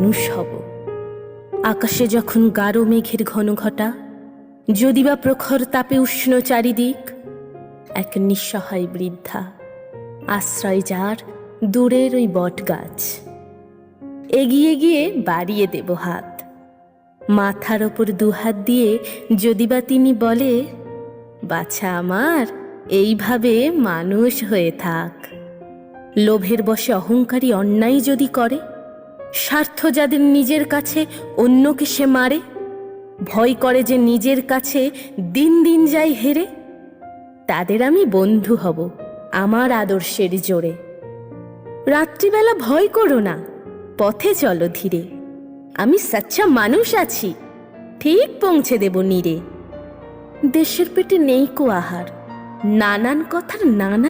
মানুষ হব। আকাশে যখন গাঢ় মেঘের ঘন ঘটা, যদি বা প্রখর তাপে উষ্ণ চারিদিক, এক নিঃসহায় বৃদ্ধা, আশ্রয় যার দূরের ওই বট গাছ। এগিয়ে গিয়ে বাড়িয়ে দেব হাত, মাথার ওপর দুহাত দিয়ে যদি বা তিনি বলে, বাছা আমার, এইভাবে মানুষ হয়ে থাক। লোভের বশে অহংকারী অন্যায় যদি করে, স্বার্থ যাদের নিজের কাছে অন্যকে সে মারে, ভয় করে যে নিজের কাছে দিন দিন যায় হেরে, তাদের আমি বন্ধু হব আমার আদর্শের জোরে। রাত্রিবেলা ভয় করো না, পথে চলো ধীরে, আমি সচ্চা মানুষ আছি, ঠিক পৌঁছে দেব নীরে। দেশের পেটে নেই কো আহার, নানান কথার নানা